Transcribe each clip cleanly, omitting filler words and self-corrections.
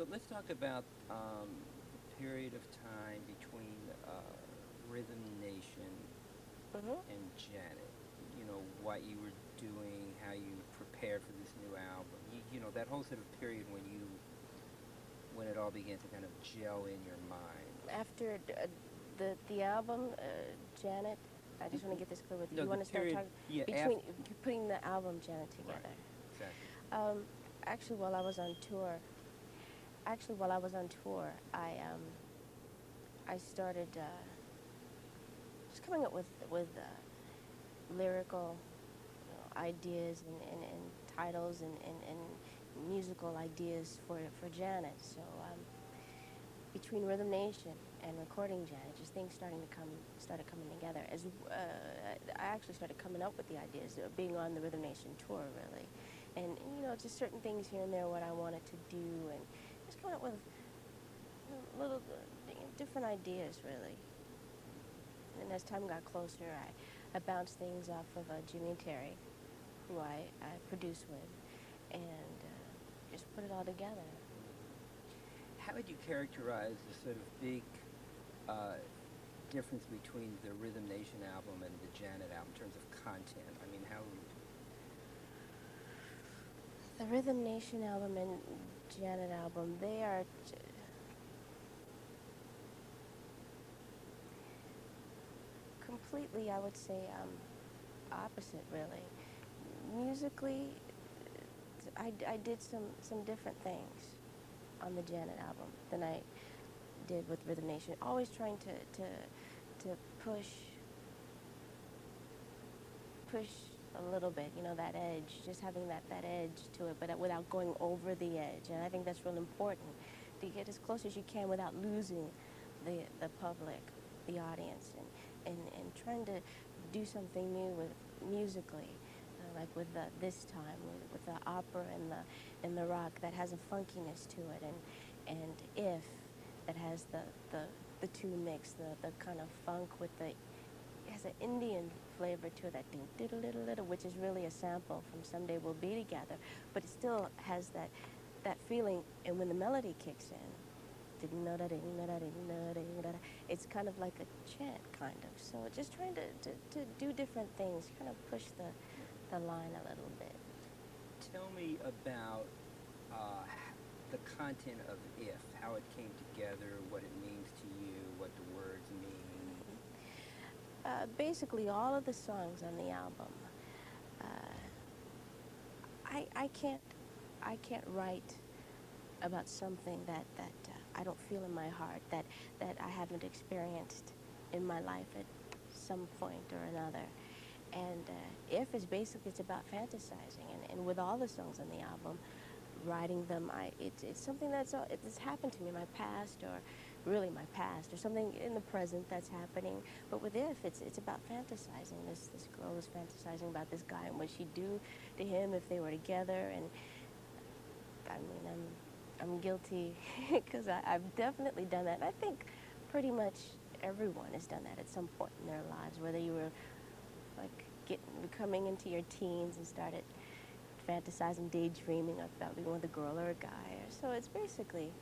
So let's talk about the period of time between Rhythm Nation Hmm. and Janet. You know, what you were doing, how you prepared for this new album. You know, that whole sort of period when it all began to kind of gel in your mind. After the album, Janet, I just want to get this clear with you. No, You the want to start period, talking yeah, between after, putting the album Janet right, together. exactly. Um, actually, while I was on tour, I started just coming up lyrical ideas and titles and musical ideas for Janet. So between Rhythm Nation and recording Janet, just things started coming together. As I actually started coming up with the ideas of being on the Rhythm Nation tour, really, and just certain things here and there what I wanted to do, and just coming up with little different ideas, really. And as time got closer, I bounced things off of Jimmy and Terry, who I produce with, and just put it all together. How would you characterize the sort of big uh, difference between the Rhythm Nation album and the Janet album in terms of content? I mean, how? The Rhythm Nation album and Janet album, they are completely, I would say, opposite, really. Musically, I did some different things on the Janet album than I did with Rhythm Nation. Always trying to push a little bit, that edge, just having that edge to it, but without going over the edge. And I think that's real important to get as close as you can without losing the public, the audience, and trying to do something new with musically. Like with this time with the opera and the rock that has a funkiness to it, and if that has the the two mix, the kind of funk with the, it has an Indian flavor to it, that ding diddle diddle diddle, which is really a sample from Someday We'll Be Together, but it still has that feeling. And when the melody kicks in, it's kind of like a chant, kind of. So just trying to do different things, kind of push the line a little bit. Tell me about uh, the content of If, how it came together, what it means to you, what the words mean. Basically, all of the songs on the album, uh, I can't write about something that I don't feel in my heart, that I haven't experienced in my life at some point or another. And if is basically, it's about fantasizing, and with all the songs on the album, writing them, it's something it's happened to me in my past, or really my past, or something in the present that's happening. But with if, it's about fantasizing. This girl is fantasizing about this guy and what she'd do to him if they were together. And I mean, I'm guilty because I've definitely done that. And I think pretty much everyone has done that at some point in their lives, whether you were like coming into your teens and started fantasizing, daydreaming about being with a girl or a guy. So it's basically,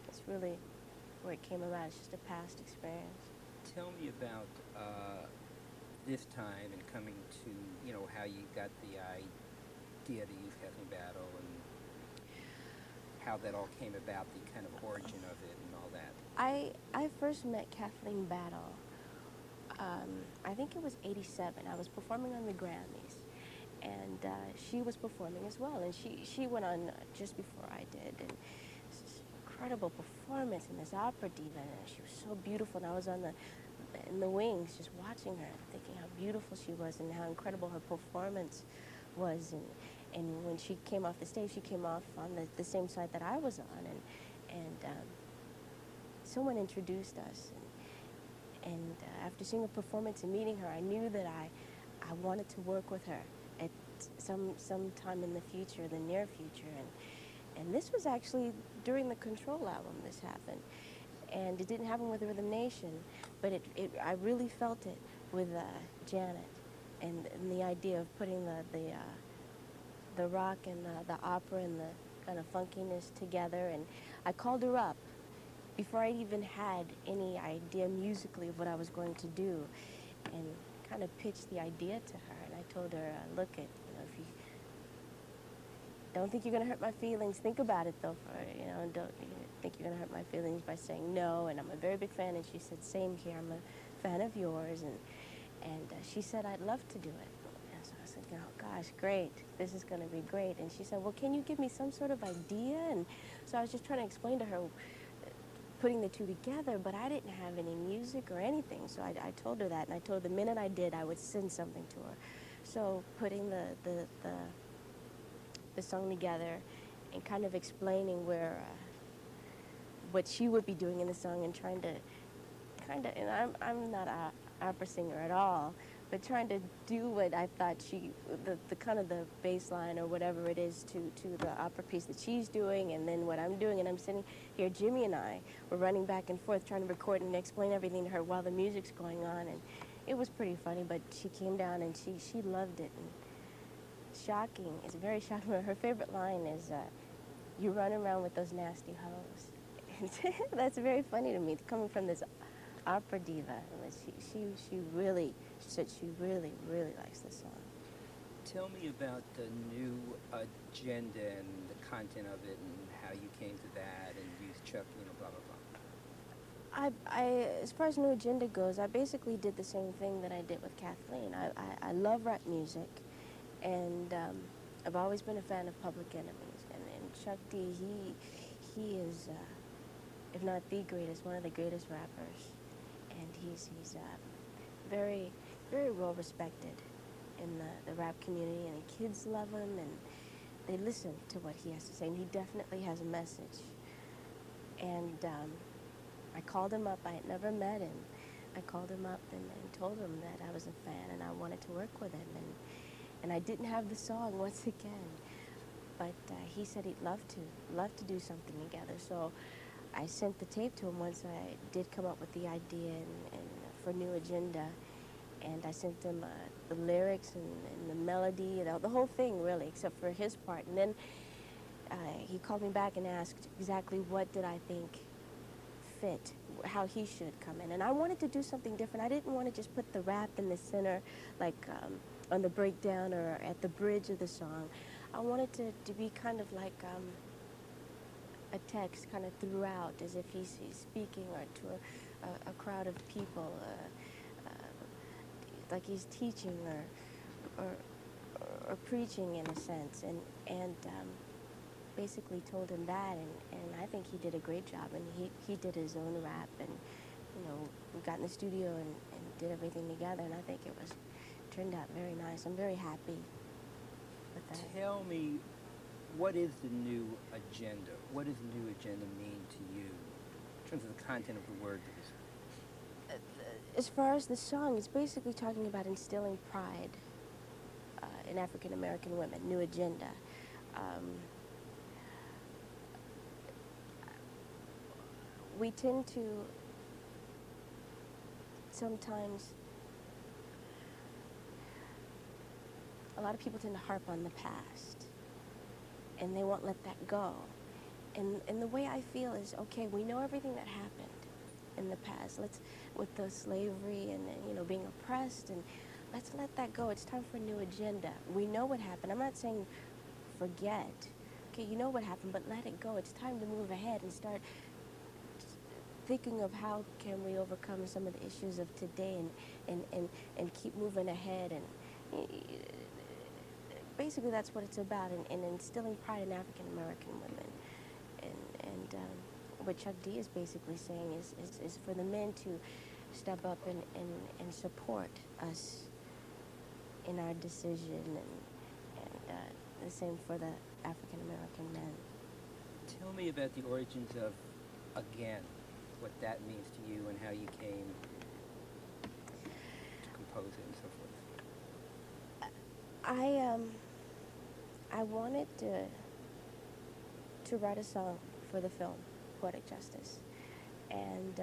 it's really where it came about. It's just a past experience. Tell me about this time and coming to, you know, how you got the idea to use Kathleen Battle and how that all came about, the kind of origin of it and all that. I first met Kathleen Battle. I think it was '87. I was performing on the Grammys, and she was performing as well. And she went on just before I did, and this incredible performance in this opera diva. And she was so beautiful, and I was in the wings just watching her, thinking how beautiful she was and how incredible her performance was. And when she came off the stage, she came off on the same side that I was on, and someone introduced us. And after seeing her performance and meeting her, I knew that I wanted to work with her at some time in the future, the near future. And this was actually during the Control album. This happened, and it didn't happen with Rhythm Nation, but I really felt it with Janet, and the idea of putting the rock and the opera and kind of funkiness together. And I called her up before I even had any idea musically of what I was going to do, and kind of pitched the idea to her. And I told her, look, if you don't think you're gonna hurt my feelings, think about it though. Don't think you're gonna hurt my feelings by saying no. And I'm a very big fan. And she said, same here. I'm a fan of yours. And she said, I'd love to do it. And so I said, oh gosh, great. This is gonna be great. And she said, well, can you give me some sort of idea? And so I was just trying to explain to her, putting the two together, but I didn't have any music or anything. So I told her that, and I told her the minute I did, I would send something to her. So putting the song together and kind of explaining what she would be doing in the song, and trying to and I'm not a opera singer at all, but trying to do what I thought the kind of the bass line or whatever it is to the opera piece that she's doing, and then what I'm doing. And I'm sitting here, Jimmy and I were running back and forth trying to record and explain everything to her while the music's going on, and it was pretty funny. But she came down and she loved it. And shocking, it's very shocking. Her favorite line is, you run around with those nasty hoes. That's very funny to me, coming from this opera diva. She said she really, really likes this song. Tell me about the new agenda and the content of it and how you came to that and used Chuck, blah, blah, As far as New Agenda goes, I basically did the same thing that I did with Kathleen. I love rap music, and I've always been a fan of Public Enemies. And Chuck D, he is, if not the greatest, one of the greatest rappers. And he's very, very well respected in the rap community, and the kids love him, and they listen to what he has to say, and he definitely has a message. And I called him up. I had never met him. I called him up and told him that I was a fan and I wanted to work with him, and I didn't have the song once again, but he said he'd love to do something together. So I sent the tape to him once I did come up with the idea and for New Agenda, and I sent him the lyrics and the melody, the whole thing really, except for his part. And then he called me back and asked exactly what did I think fit, how he should come in. And I wanted to do something different. I didn't want to just put the rap in the center, like on the breakdown or at the bridge of the song. I wanted to be kind of like a text kind of throughout, as if he's speaking or to a crowd of people, like he's teaching or preaching in a sense, and basically told him that, and I think he did a great job, and he did his own rap, and we got in the studio and did everything together, and I think turned out very nice. I'm very happy with that. Tell me, what is the new agenda? What does the new agenda mean to you in terms of the content of the words of this? As far as the song, it's basically talking about instilling pride in African American women. New Agenda. We tend to sometimes, a lot of people tend to harp on the past, and they won't let that go. And the way I feel is, okay, we know everything that happened in the past. With the slavery and being oppressed, and let's let that go. It's time for a new agenda. We know what happened. I'm not saying forget. Okay, you know what happened, but let it go. It's time to move ahead and start thinking of how can we overcome some of the issues of today, and keep moving ahead. And basically that's what it's about, and instilling pride in African American women. And what Chuck D is basically saying is for the men to step up and support us in our decision, and the same for the African American men. Tell me about the origins of Again, what that means to you, and how you came to compose it and so forth. I wanted to write a song for the film Poetic Justice, and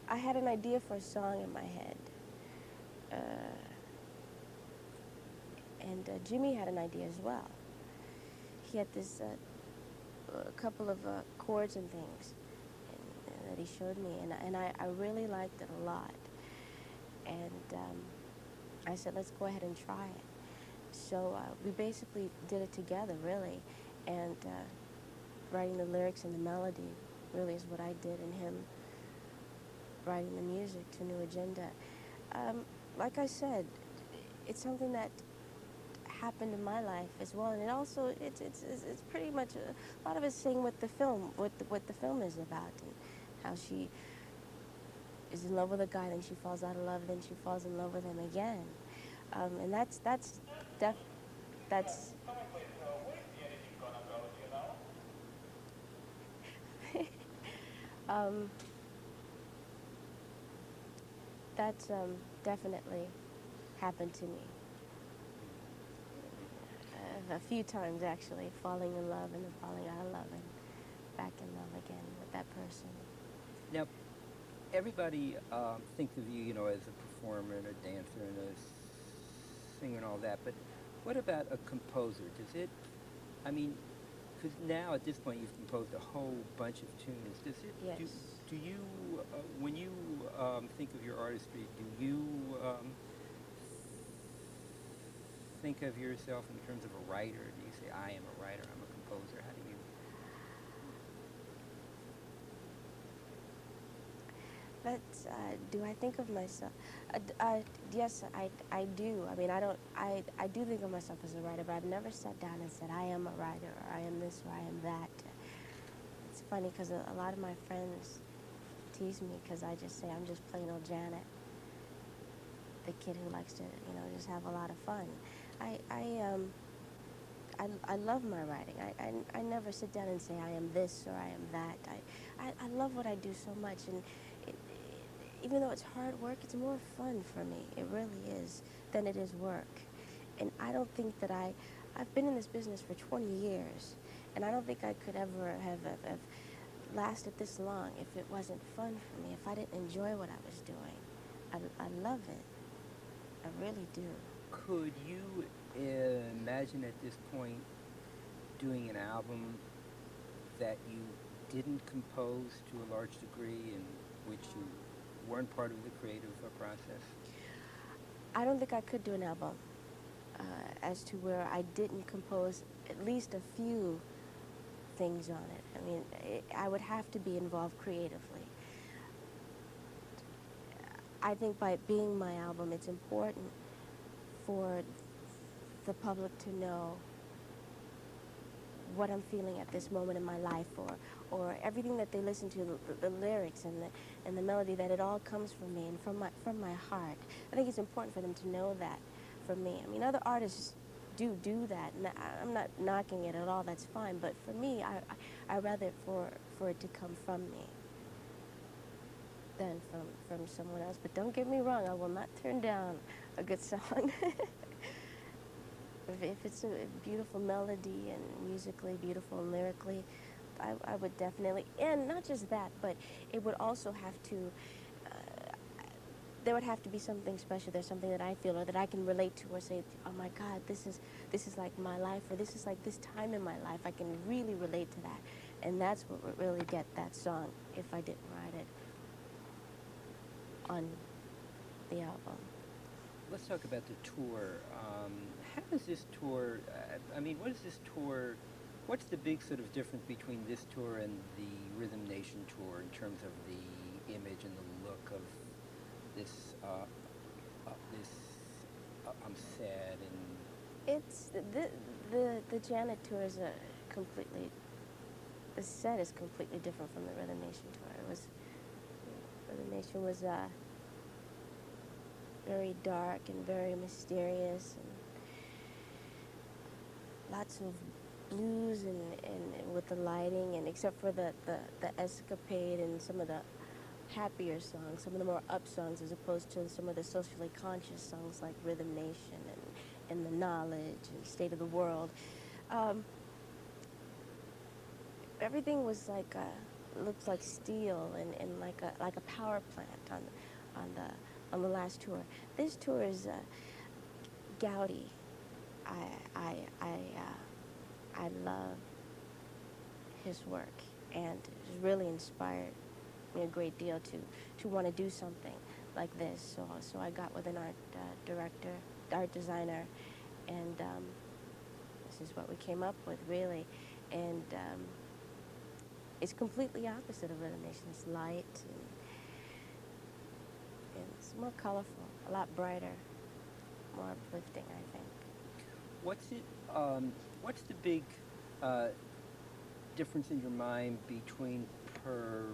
I had an idea for a song in my head, And Jimmy had an idea as well. He had this a couple of chords and things that he showed me, and I really liked it a lot. And I said, let's go ahead and try it. So we basically did it together, really, and writing the lyrics and the melody really is what I did, and him writing the music to New Agenda. Um, like I said, it's something that happened in my life as well, and it also it's pretty much a lot of it's saying what the film what the film is about, and how she is in love with a guy, then she falls out of love, then she falls in love with him again, and def, that's um, that's definitely happened to me a few times actually, falling in love and then falling out of love and back in love again with that person. Now, everybody thinks of you, as a performer and a dancer and a singer and all that. But what about a composer? Does it? I mean, because now at this point you've composed a whole bunch of tunes. Does it? Do Yes. do you when you think of your artistry? Do you think of yourself in terms of a writer? Do you say I am a writer? I'm a composer. How do you? But do I think of myself? Yes, I do. I mean, I do think of myself as a writer, but I've never sat down and said, I am a writer, or I am this, or I am that. It's funny because a lot of my friends tease me because I just say I'm just plain old Janet, the kid who likes to, just have a lot of fun. I, I, um, I love my writing. I never sit down and say I am this or I am that. I love what I do so much, and it, even though it's hard work, it's more fun for me. It really is than it is work. And I don't think that I've been in this business for 20 years, and I don't think I could ever have lasted this long if it wasn't fun for me, if I didn't enjoy what I was doing. I love it. I really do. Could you imagine at this point doing an album that you didn't compose to a large degree, in which you weren't part of the creative process? I don't think I could do an album as to where I didn't compose at least a few things on it. I mean, I would have to be involved creatively. I think by it being my album, it's important for the public to know what I'm feeling at this moment in my life, or everything that they listen to, the lyrics and the melody, that it all comes from me and from my heart. I think it's important for them to know that from me. I mean, other artists do that, and I'm not knocking it at all. That's fine, but for me, I rather for it to come from me than from someone else. But don't get me wrong, I will not turn down a good song. If it's a beautiful melody and musically beautiful and lyrically, I would definitely, and not just that, but it would also have to, there would have to be something special. There's something that I feel or that I can relate to, or say, oh my God, this is like my life, or this is like this time in my life. I can really relate to that, and that's what would really get that song if I didn't write it on the album. Let's talk about the tour. How does this tour? I mean, what is this tour? What's the big sort of difference between this tour and the Rhythm Nation tour in terms of the image and the look of this? This I'm sad and It's the Janet tour is a completely, the set is completely different from the Rhythm Nation tour. It was, Rhythm Nation was very dark and very mysterious, and lots of blues and with the lighting, and except for the escapade and some of the happier songs, some of the more up songs, as opposed to some of the socially conscious songs like Rhythm Nation and The Knowledge and State of the World. Um, Everything was like looked like steel and like a power plant on the last tour. This tour is gaudy. I love his work, and it really inspired me a great deal to want to do something like this. So I got with an art director, art designer, and this is what we came up with, really. And it's completely opposite of Rhythm Nation. It's light and it's more colorful, a lot brighter, more uplifting, I think. What's it? What's the big uh, difference in your mind between per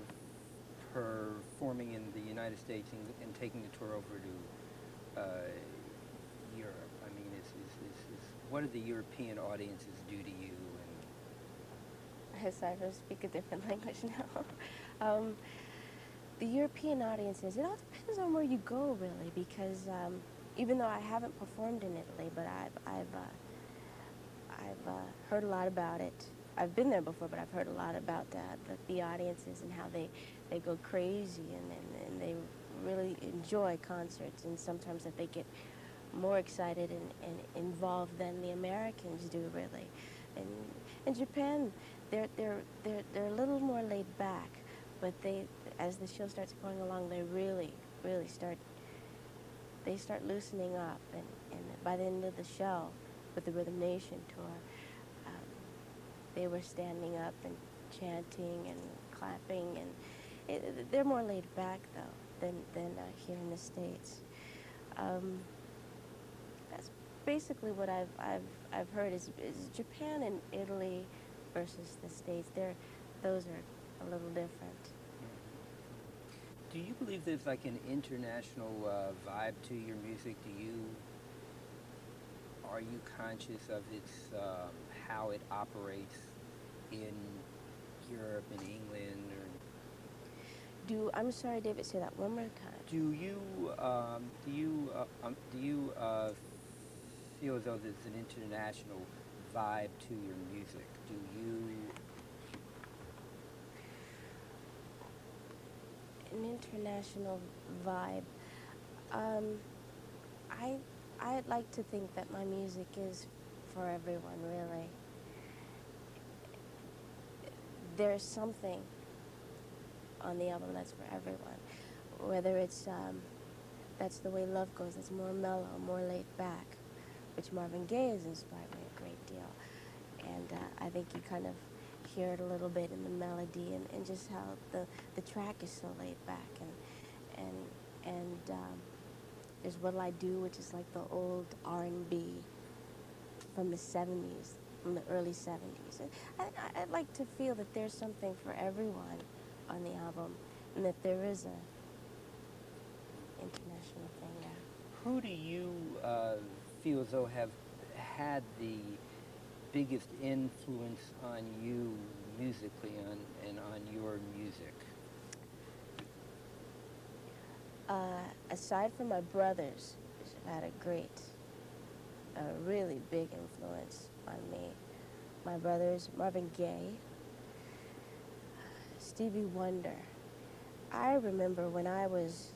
performing in the United States and taking the tour over to Europe? I mean, what do the European audiences do to you? So I don't speak a different language now. um, the European audiences, it all depends on where you go, really, because even though I haven't performed in Italy, but I've heard a lot about it. I've been there before, but I've heard a lot about the audiences and how they go crazy and they really enjoy concerts, and sometimes that they get more excited and involved than the Americans do, really. And in Japan, they're a little more laid back, but as the show starts going along, they really start loosening up, and by the end of the show, with the Rhythm Nation tour, um, they were standing up and chanting and clapping, and they're more laid back though than here in the States. Um, that's basically what I've heard is Japan and Italy versus the States. Those are a little different. Do you believe there's like an international vibe to your music? Are you conscious of its how it operates in Europe and England, or I'm sorry, David, say that one more time. do you feel as though there's an international vibe to your music? Do you? An international vibe. Um, I I'd like to think that my music is for everyone, really. There's something on the album that's for everyone. Whether it's That's the Way Love Goes, it's more mellow, more laid back, which Marvin Gaye has inspired me a great deal. And I think you kind of hear it a little bit in the melody and just how the track is so laid back. And there's What'll I Do, which is like the old R&B from the 70s, from the early 70s. And I'd like to feel that there's something for everyone on the album, and that there is a international thing there. Who do you feel as though have had the biggest influence on you musically and on your music? Aside from my brothers, which have had a really big influence on me, my brothers, Marvin Gaye, Stevie Wonder. I remember when I was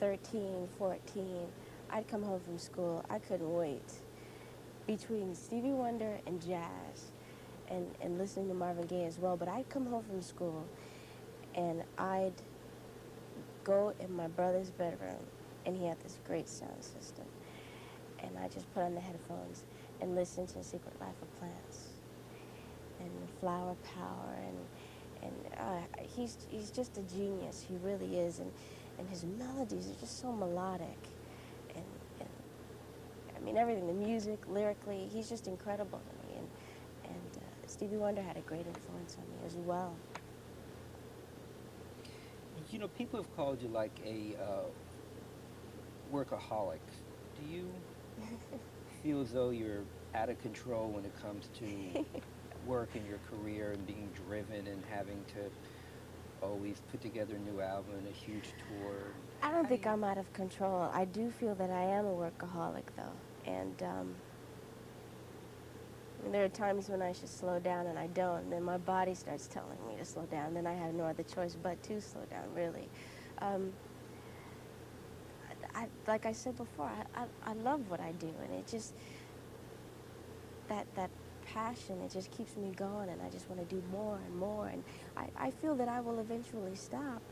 13, 14, I'd come home from school. I couldn't wait between Stevie Wonder and jazz and listening to Marvin Gaye as well. But I'd come home from school and I'd go in my brother's bedroom, and he had this great sound system. And I just put on the headphones and listen to Secret Life of Plants and Flower Power, and he's just a genius. He really is, and his melodies are just so melodic, and I mean everything, the music, lyrically, he's just incredible to me. And Stevie Wonder had a great influence on me as well. You know, people have called you like a workaholic. Do you feel as though you're out of control when it comes to work in your career and being driven and having to always put together a new album and a huge tour? I don't think I'm out of control. I do feel that I am a workaholic, though, and there are times when I should slow down and I don't, and then my body starts telling me to slow down, then I have no other choice but to slow down, really. like I said before, I love what I do, and it just, that passion, it just keeps me going, and I just want to do more and more, and I feel that I will eventually stop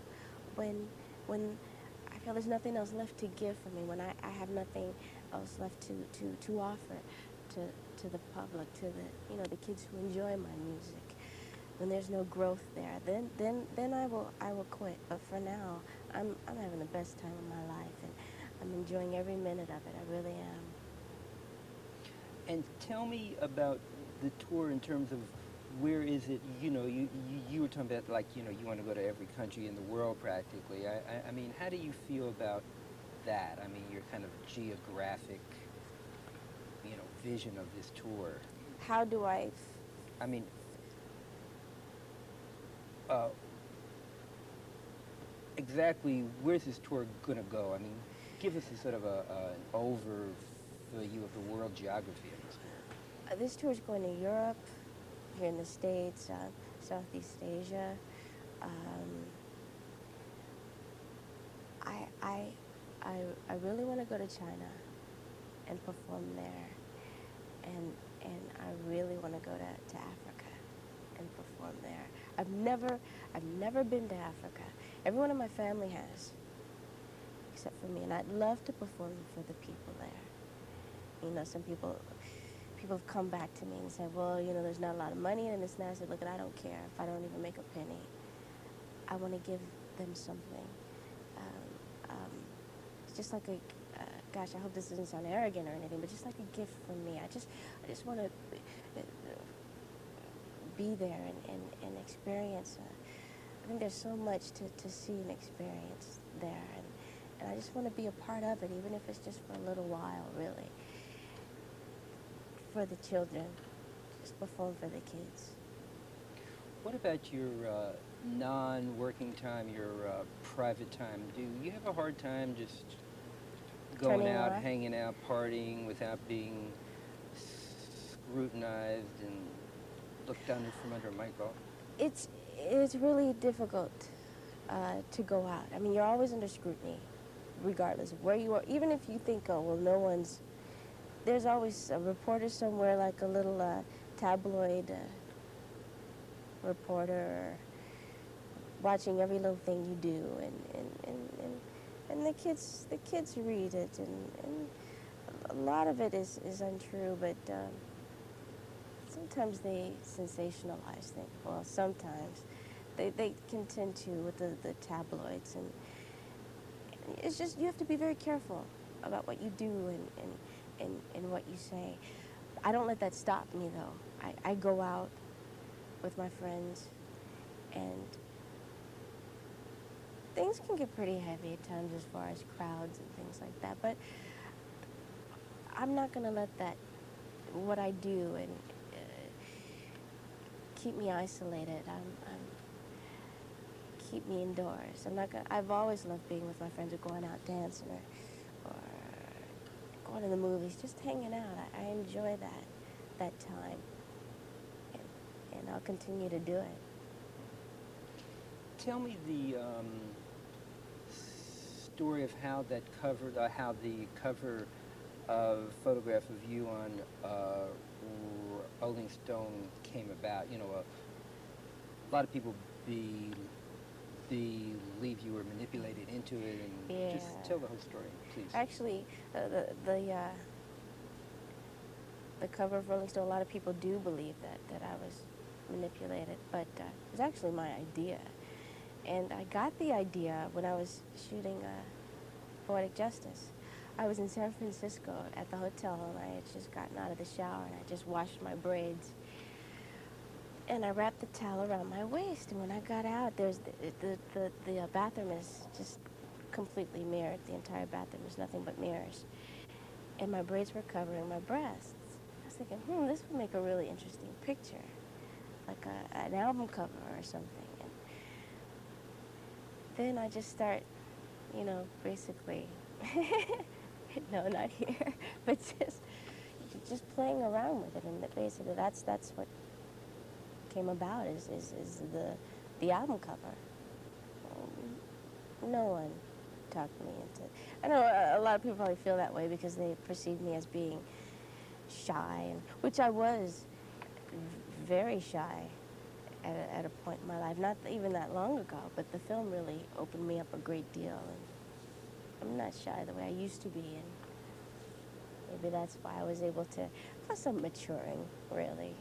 when when I feel there's nothing else left to give for me, when I have nothing else left to offer to the public, to the, the kids who enjoy my music. When there's no growth there, then I will quit. But for now, I'm having the best time of my life, and I'm enjoying every minute of it. I really am. And tell me about the tour in terms of where is it, you were talking about, like, you want to go to every country in the world practically. I mean, how do you feel about that? I mean, your kind of geographic, vision of this tour. How do I? I mean, uh, exactly where's this tour going to go? I mean, give us a sort of an overview of the world geography of this tour. This tour is going to Europe, here in the States, Southeast Asia. Um, I, I, I really want to go to China and perform there, and I really want to go to Africa and perform there. I've never been to Africa. Everyone in my family has, except for me, and I'd love to perform for the people there. Some people have come back to me and said, well, there's not a lot of money in this, and I said, look, I don't care if I don't even make a penny. I want to give them something. It's just like gosh, I hope this doesn't sound arrogant or anything, but just like a gift from me. I just want to be there and experience. I think there's so much to see and experience there, and I just want to be a part of it, even if it's just for a little while, really. For the children, just perform for the kids. What about your non-working time, your private time? Do you have a hard time just going Turning out, off? hanging out, partying without being scrutinized and looked under from under a microscope? It's really difficult to go out. I mean, you're always under scrutiny, regardless of where you are. Even if you think, oh, well, no one's, there's always a reporter somewhere, like a little tabloid reporter, watching every little thing you do, and the kids read it, and a lot of it is untrue, but sometimes they sensationalize things. Well, sometimes they can tend to with the tabloids, and it's just, you have to be very careful about what you do and what you say. I don't let that stop me, though. I go out with my friends, and things can get pretty heavy at times as far as crowds and things like that, but I'm not going to let that, what I do, and keep me isolated. Keep me indoors. I'm not gonna. I've always loved being with my friends, or going out dancing, or going to the movies, just hanging out. I enjoy that time, and I'll continue to do it. Tell me the story of how that cover, how the cover of photograph of you on Rolling Stone came about. A lot of people believe you were manipulated into it, and Yeah. just tell the whole story, please. Actually, the cover of Rolling Stone, a lot of people do believe that I was manipulated, but it was actually my idea. And I got the idea when I was shooting Poetic Justice. I was in San Francisco at the hotel, and I had just gotten out of the shower, and I just washed my braids. And I wrapped the towel around my waist, and when I got out, there's the bathroom is just completely mirrored. The entire bathroom is nothing but mirrors. And my braids were covering my breasts. I was thinking, this would make a really interesting picture, like an album cover or something. And then I just start, basically, no, not here, but just playing around with it, and basically that's what came about is the album cover. No one talk me into. I know a lot of people probably feel that way because they perceive me as being shy, and which I was very shy at a point in my life, not even that long ago. But the film really opened me up a great deal, and I'm not shy the way I used to be, and maybe that's why I was able to. Plus, I'm maturing, really,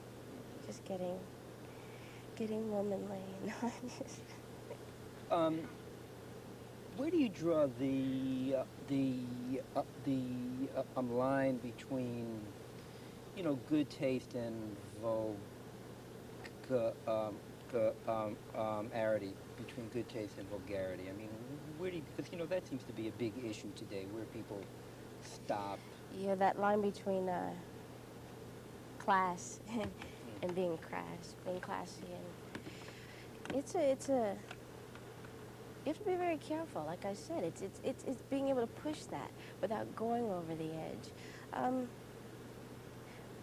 just getting womanly. You know? Um, where do you draw the line between, good taste and arity, between good taste and vulgarity? I mean, where do you, because that seems to be a big issue today, where people stop. Yeah, that line between class Mm. and being crass, being classy, and it's a you have to be very careful. Like I said, it's being able to push that without going over the edge. Um,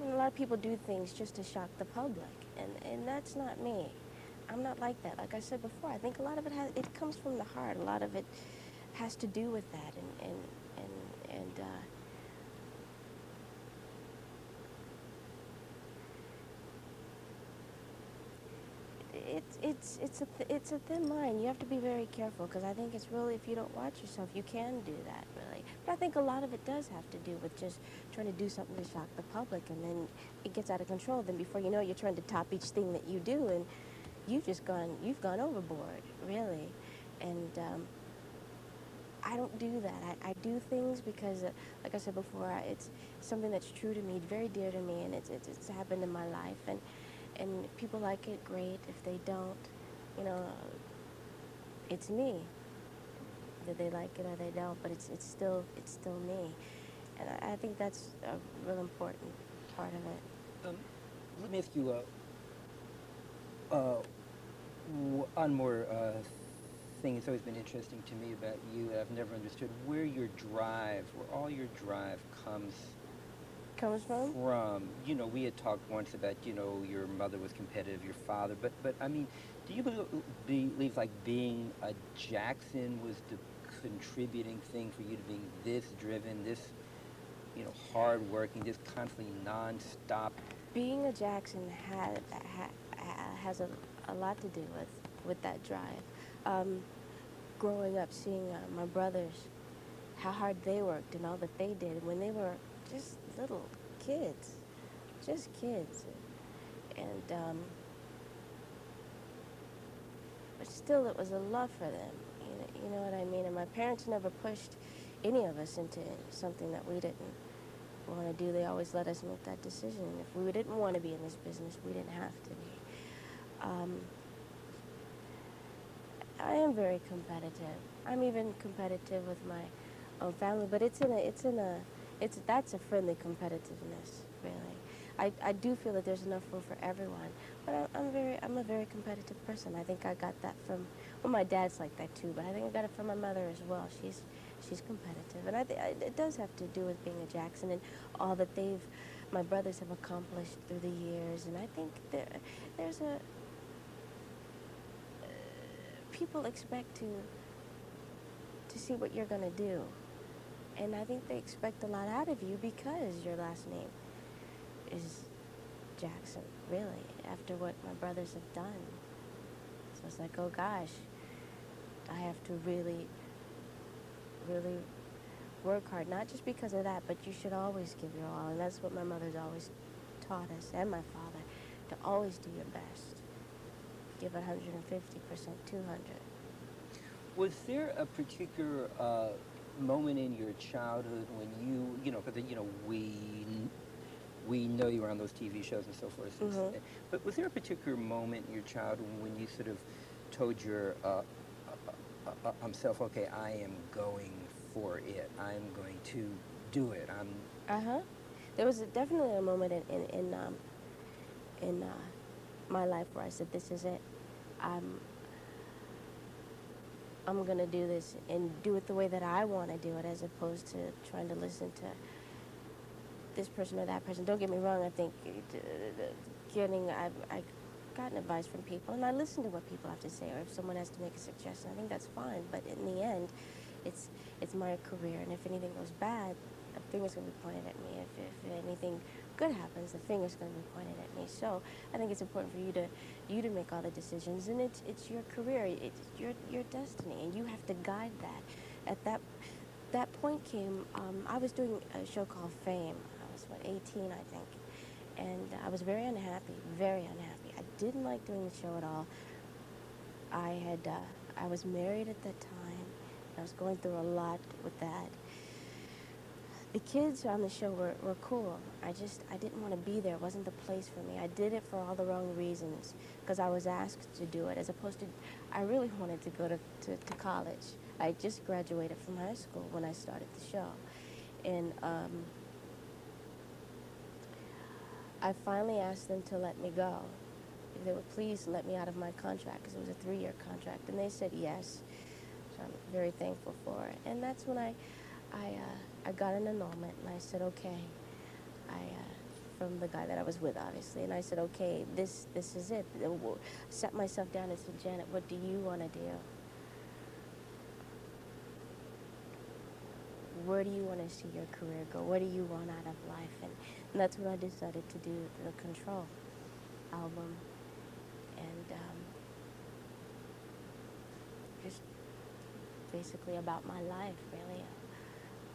a lot of people do things just to shock the public, and that's not me. I'm not like that. Like I said before, I think a lot of it comes from the heart. A lot of it has to do with that, and it's a thin line. You have to be very careful because I think it's really, if you don't watch yourself, you can do that, really. But I think a lot of it does have to do with just trying to do something to shock the public, and then it gets out of control. Then before you know it, you're trying to top each thing that you do, and you've gone overboard, really. And I don't do that. I do things because, like I said before, it's something that's true to me, very dear to me, and it's happened in my life. And if people like it, great. If they don't, you know, it's me. That they like it or they don't, but it's still me. And I think that's a real important part of it. Um, Let me ask you one more thing that's always been interesting to me about you. I've never understood where all your drive comes Comes from? from. We had talked once about, your mother was competitive, your father, but I mean, do you believe like being a Jackson was the contributing thing for you to being this driven, this, hardworking, this constantly nonstop? Being a Jackson has a lot to do with that drive. Um, Growing up, seeing my brothers, how hard they worked and all that they did when they were just little kids, just kids, and but still, it was a love for them. You know what I mean? And my parents never pushed any of us into something that we didn't want to do. They always let us make that decision. And if we didn't want to be in this business, we didn't have to be. Um, I am very competitive. I'm even competitive with my own family, but that's a friendly competitiveness, really. I do feel that there's enough room for everyone, but I'm a very competitive person. I think I got that from, well, my dad's like that too, but I think I got it from my mother as well. She's competitive, and it does have to do with being a Jackson and all that my brothers have accomplished through the years, and I think there's a people expect to see what you're gonna do, and I think they expect a lot out of you because your last name is Jackson, really, after what my brothers have done. So it's like, oh gosh, I have to really, really work hard, not just because of that, but you should always give your all, and that's what my mother's always taught us, and my father, to always do your best. Give 150%, 200. Was there a particular moment in your childhood when because we know you were on those TV shows and so forth. Mm-hmm. But was there a particular moment in your childhood when you sort of told your self, okay, I am going for it. I'm going to do it. Uh-huh. There was definitely a moment in my life where I said, this is it. I'm I'm gonna do this and do it the way that I want to do it, as opposed to trying to listen to this person or that person. Don't get me wrong. I think I've gotten advice from people, and I listen to what people have to say, or if someone has to make a suggestion, I think that's fine. But in the end, it's it's my career, and if anything goes bad, the finger's going to be pointed at me. If anything good happens, the finger's going to be pointed at me. So I think it's important for you to make all the decisions, and it's your career, it's your destiny, and you have to guide that. At that point came, I was doing a show called Fame. I was, what, 18, I think. And I was very unhappy, very unhappy. I didn't like doing the show at all. I was married at that time. I was going through a lot with that. The kids on the show were cool. I didn't want to be there. It wasn't the place for me. I did it for all the wrong reasons, because I was asked to do it, as opposed to, I really wanted to go to college. I just graduated from high school when I started the show. And I finally asked them to let me go. If they would please let me out of my contract, because it was a 3-year contract. And they said yes, so I'm very thankful for it. And that's when I got an annulment, and I said, okay. From the guy that I was with, obviously. And I said, okay, this is it. Sat myself down and said, Janet, what do you want to do? Where do you want to see your career go? What do you want out of life? And that's when I decided to do the Control album. And just basically about my life, really,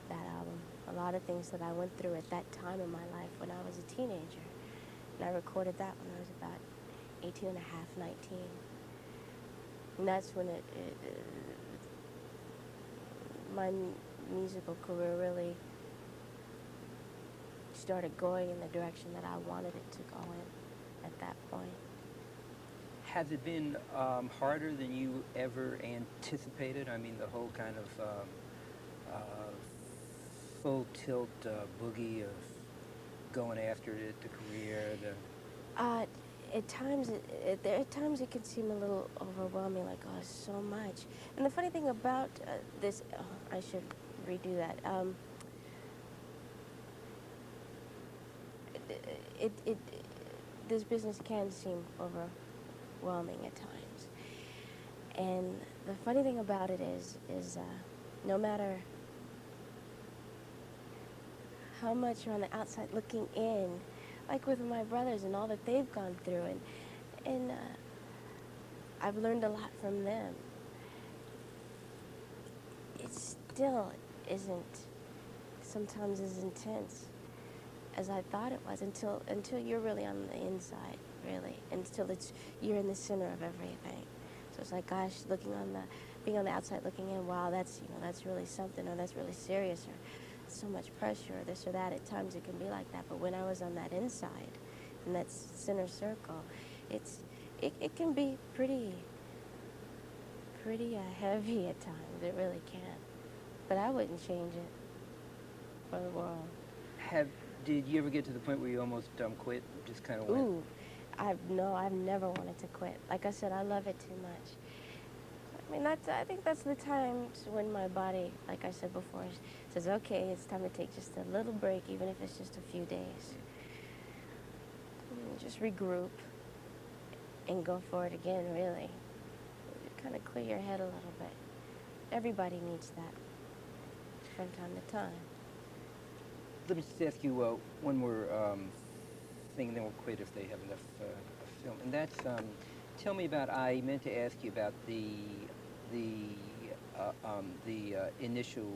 that album. A lot of things that I went through at that time in my life when I was a teenager. And I recorded that when I was about 18 and a half, 19. And that's when my musical career really started going in the direction that I wanted it to go in at that point. Has it been harder than you ever anticipated? I mean, the whole kind of full tilt boogie of going after it, the career, At times, it can seem a little overwhelming, like, oh, so much. And the funny thing about this, I should redo that. This business can seem overwhelming at times. And the funny thing about it is no matter how much you're on the outside looking in, like with my brothers and all that they've gone through, and I've learned a lot from them. It still isn't sometimes as intense as I thought it was until you're really on the inside, really, until you're in the center of everything. So it's like, gosh, being on the outside looking in, wow, that's really something, or that's really serious, or so much pressure, or this or that. At times it can be like that, but when I was on that inside, in that center circle, it can be pretty heavy at times. It really can. But I wouldn't change it for the world. Did you ever get to the point where you almost quit, just kind of went? Ooh, I've never wanted to quit. Like I said, I love it too much. I mean, I think that's the times when my body, like I said before, says, okay, it's time to take just a little break, even if it's just a few days. Just regroup and go for it again, really. Kind of clear your head a little bit. Everybody needs that from time to time. Let me just ask you one more thing, and then we'll quit if they have enough film. And that's, tell me about, I meant to ask you about the initial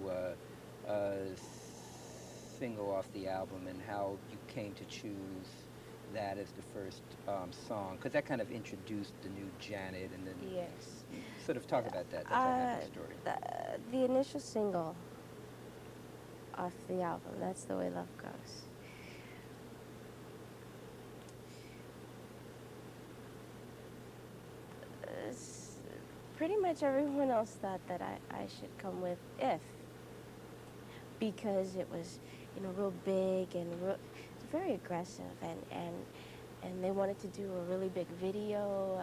single off the album, and how you came to choose that as the first song, because that kind of introduced the new Janet, and then Yes. sort of talk about that. That's a happy story. The initial single off the album, That's the Way Love Goes. Pretty much everyone else thought that I should come with If, because it was, real big and very aggressive, and they wanted to do a really big video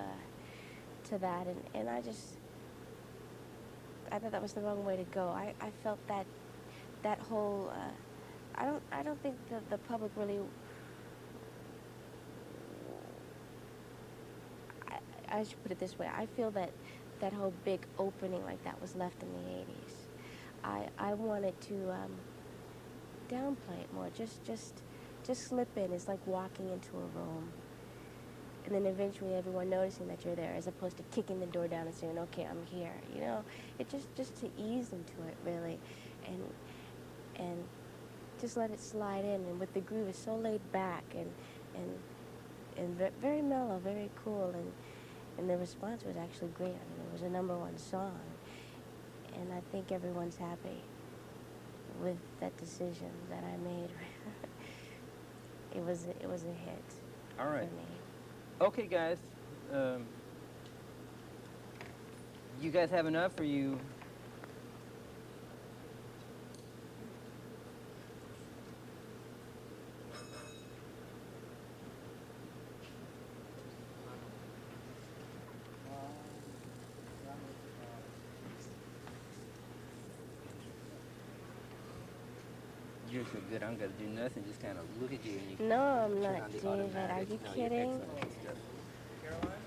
to that, and I thought that was the wrong way to go. I felt that whole, I don't think the public really, I should put it this way, I feel that whole big opening like that was left in the 80s. I wanted to downplay it more. Just slip in. It's like walking into a room, and then eventually everyone noticing that you're there, as opposed to kicking the door down and saying, "Okay, I'm here." You know, it just to ease into it really, and and just let it slide in. And with the groove, it's so laid back and very mellow, very cool, and the response was actually great. I mean, it was a #1 song, and I think everyone's happy with that decision that I made. It was a hit All for right. me. Okay, guys. Um, you guys have enough, or you? You're so good. I'm gonna do nothing. Just kind of look at you and you No, I'm turn not, on the David. Are automatic. you No, you're kidding? excellent at this stuff. Caroline,